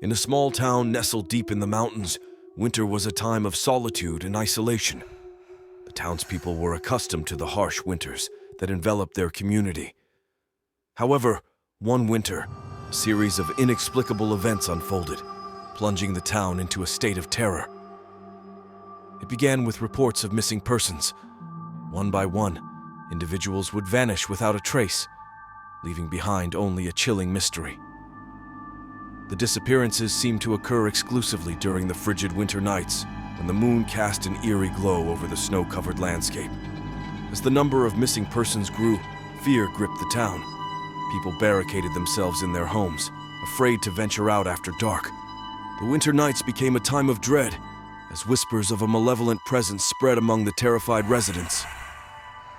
In a small town nestled deep in the mountains, winter was a time of solitude and isolation. The townspeople were accustomed to the harsh winters that enveloped their community. However, one winter, a series of inexplicable events unfolded, plunging the town into a state of terror. It began with reports of missing persons. One by one, individuals would vanish without a trace, leaving behind only a chilling mystery. The disappearances seemed to occur exclusively during the frigid winter nights, when the moon cast an eerie glow over the snow-covered landscape. As the number of missing persons grew, fear gripped the town. People barricaded themselves in their homes, afraid to venture out after dark. The winter nights became a time of dread, as whispers of a malevolent presence spread among the terrified residents.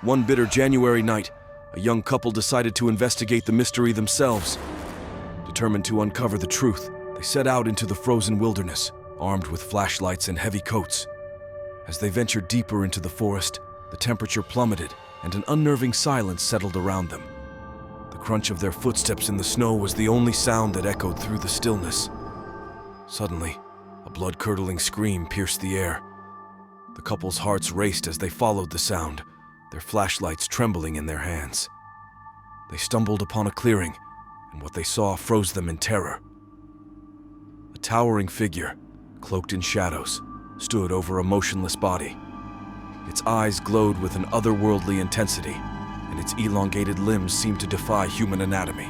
One bitter January night, a young couple decided to investigate the mystery themselves. Determined to uncover the truth, they set out into the frozen wilderness, armed with flashlights and heavy coats. As they ventured deeper into the forest, the temperature plummeted and an unnerving silence settled around them. The crunch of their footsteps in the snow was the only sound that echoed through the stillness. Suddenly, a blood-curdling scream pierced the air. The couple's hearts raced as they followed the sound, their flashlights trembling in their hands. They stumbled upon a clearing, and what they saw froze them in terror. A towering figure, cloaked in shadows, stood over a motionless body. Its eyes glowed with an otherworldly intensity, and its elongated limbs seemed to defy human anatomy.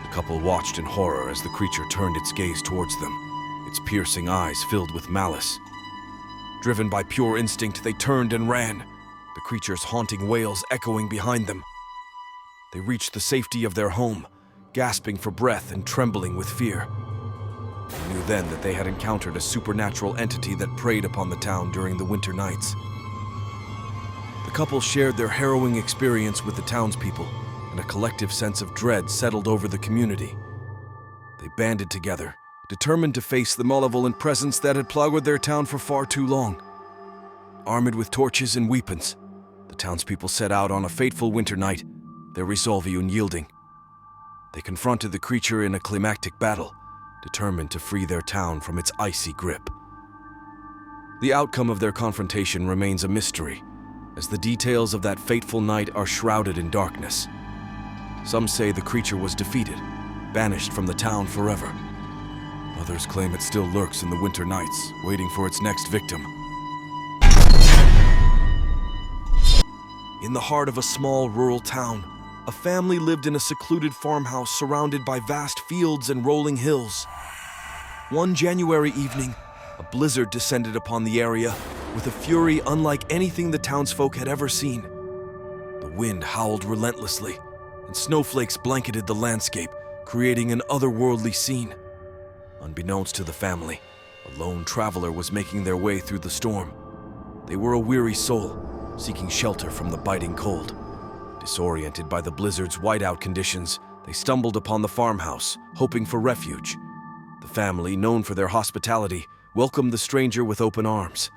The couple watched in horror as the creature turned its gaze towards them, its piercing eyes filled with malice. Driven by pure instinct, they turned and ran, the creature's haunting wails echoing behind them. They reached the safety of their home, gasping for breath and trembling with fear. They knew then that they had encountered a supernatural entity that preyed upon the town during the winter nights. The couple shared their harrowing experience with the townspeople, and a collective sense of dread settled over the community. They banded together, determined to face the malevolent presence that had plagued their town for far too long. Armed with torches and weapons, the townspeople set out on a fateful winter night, their resolve unyielding. They confronted the creature in a climactic battle, determined to free their town from its icy grip. The outcome of their confrontation remains a mystery, as the details of that fateful night are shrouded in darkness. Some say the creature was defeated, banished from the town forever. Others claim it still lurks in the winter nights, waiting for its next victim. In the heart of a small rural town, a family lived in a secluded farmhouse surrounded by vast fields and rolling hills. One January evening, a blizzard descended upon the area with a fury unlike anything the townsfolk had ever seen. The wind howled relentlessly, and snowflakes blanketed the landscape, creating an otherworldly scene. Unbeknownst to the family, a lone traveler was making their way through the storm. They were a weary soul, seeking shelter from the biting cold. Disoriented by the blizzard's whiteout conditions, they stumbled upon the farmhouse, hoping for refuge. The family, known for their hospitality, welcomed the stranger with open arms.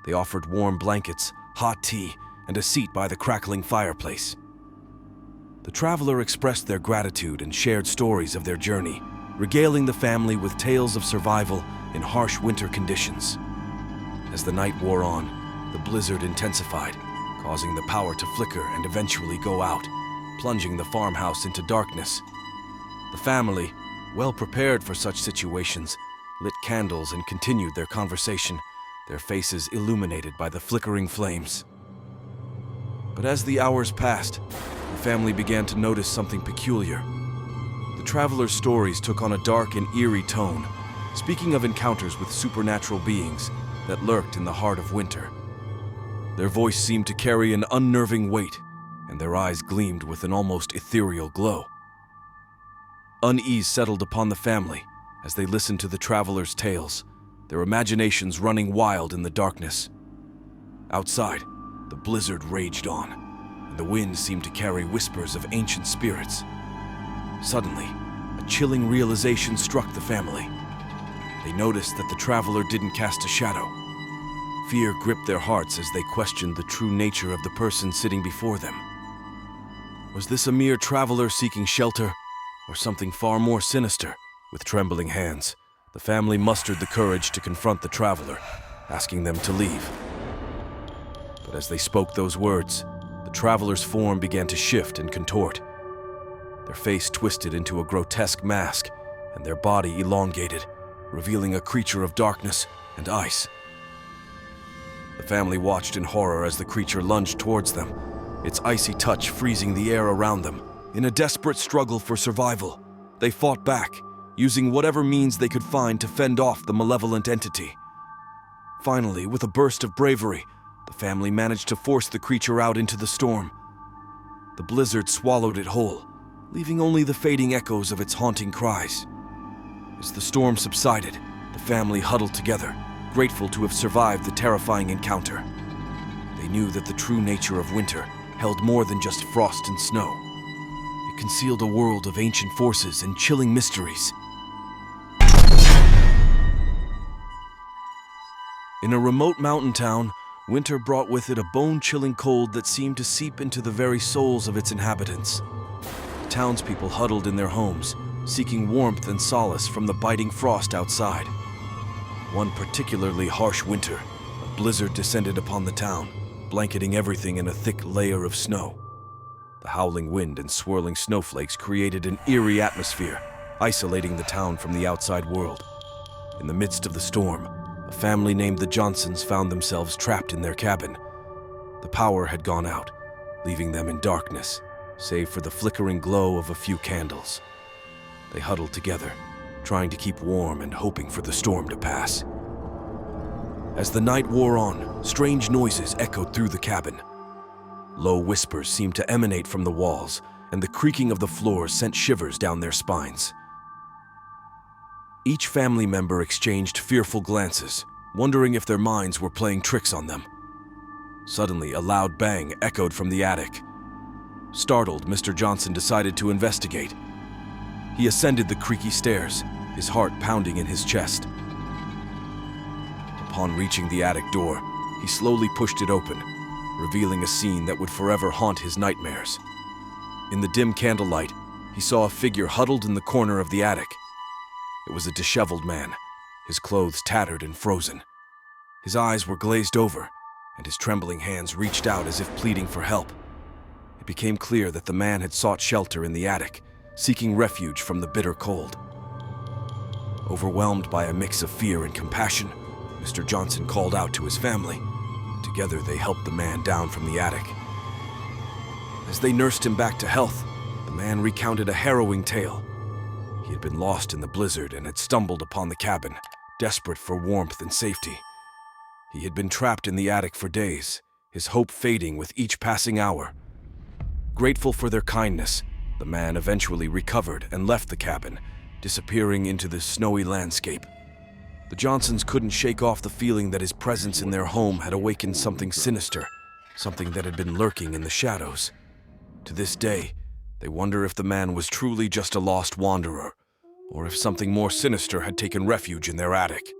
They offered warm blankets, hot tea, and a seat by the crackling fireplace. The traveler expressed their gratitude and shared stories of their journey, regaling the family with tales of survival in harsh winter conditions. As the night wore on, the blizzard intensified, causing the power to flicker and eventually go out, plunging the farmhouse into darkness. The family, well prepared for such situations, lit candles and continued their conversation, their faces illuminated by the flickering flames. But as the hours passed, the family began to notice something peculiar. The travelers' stories took on a dark and eerie tone, speaking of encounters with supernatural beings that lurked in the heart of winter. Their voice seemed to carry an unnerving weight, and their eyes gleamed with an almost ethereal glow. Unease settled upon the family as they listened to the travelers' tales, their imaginations running wild in the darkness. Outside, the blizzard raged on, and the wind seemed to carry whispers of ancient spirits. Suddenly, a chilling realization struck the family. They noticed that the traveler didn't cast a shadow. Fear gripped their hearts as they questioned the true nature of the person sitting before them. Was this a mere traveler seeking shelter, or something far more sinister, With trembling hands, the family mustered the courage to confront the traveler, asking them to leave. But as they spoke those words, the traveler's form began to shift and contort. Their face twisted into a grotesque mask, and their body elongated, revealing a creature of darkness and ice. The family watched in horror as the creature lunged towards them, its icy touch freezing the air around them. In a desperate struggle for survival, they fought back, using whatever means they could find to fend off the malevolent entity. Finally, with a burst of bravery, the family managed to force the creature out into the storm. The blizzard swallowed it whole, leaving only the fading echoes of its haunting cries. As the storm subsided, the family huddled together, grateful to have survived the terrifying encounter. They knew that the true nature of winter held more than just frost and snow. It concealed a world of ancient forces and chilling mysteries. In a remote mountain town, winter brought with it a bone-chilling cold that seemed to seep into the very souls of its inhabitants. The townspeople huddled in their homes, seeking warmth and solace from the biting frost outside. One particularly harsh winter, a blizzard descended upon the town, blanketing everything in a thick layer of snow. The howling wind and swirling snowflakes created an eerie atmosphere, isolating the town from the outside world. In the midst of the storm, a family named the Johnsons found themselves trapped in their cabin. The power had gone out, leaving them in darkness, save for the flickering glow of a few candles. They huddled together, trying to keep warm and hoping for the storm to pass. As the night wore on, strange noises echoed through the cabin. Low whispers seemed to emanate from the walls, and the creaking of the floor sent shivers down their spines. Each family member exchanged fearful glances, wondering if their minds were playing tricks on them. Suddenly, a loud bang echoed from the attic. Startled, Mr. Johnson decided to investigate. He ascended the creaky stairs, his heart pounding in his chest. Upon reaching the attic door, he slowly pushed it open, revealing a scene that would forever haunt his nightmares. In the dim candlelight, he saw a figure huddled in the corner of the attic. It was a disheveled man, his clothes tattered and frozen. His eyes were glazed over, and his trembling hands reached out as if pleading for help. It became clear that the man had sought shelter in the attic, seeking refuge from the bitter cold. Overwhelmed by a mix of fear and compassion, Mr. Johnson called out to his family. Together, they helped the man down from the attic. As they nursed him back to health, the man recounted a harrowing tale. He had been lost in the blizzard and had stumbled upon the cabin, desperate for warmth and safety. He had been trapped in the attic for days, his hope fading with each passing hour. Grateful for their kindness, the man eventually recovered and left the cabin, disappearing into the snowy landscape. The Johnsons couldn't shake off the feeling that his presence in their home had awakened something sinister, something that had been lurking in the shadows. To this day, they wonder if the man was truly just a lost wanderer, or if something more sinister had taken refuge in their attic.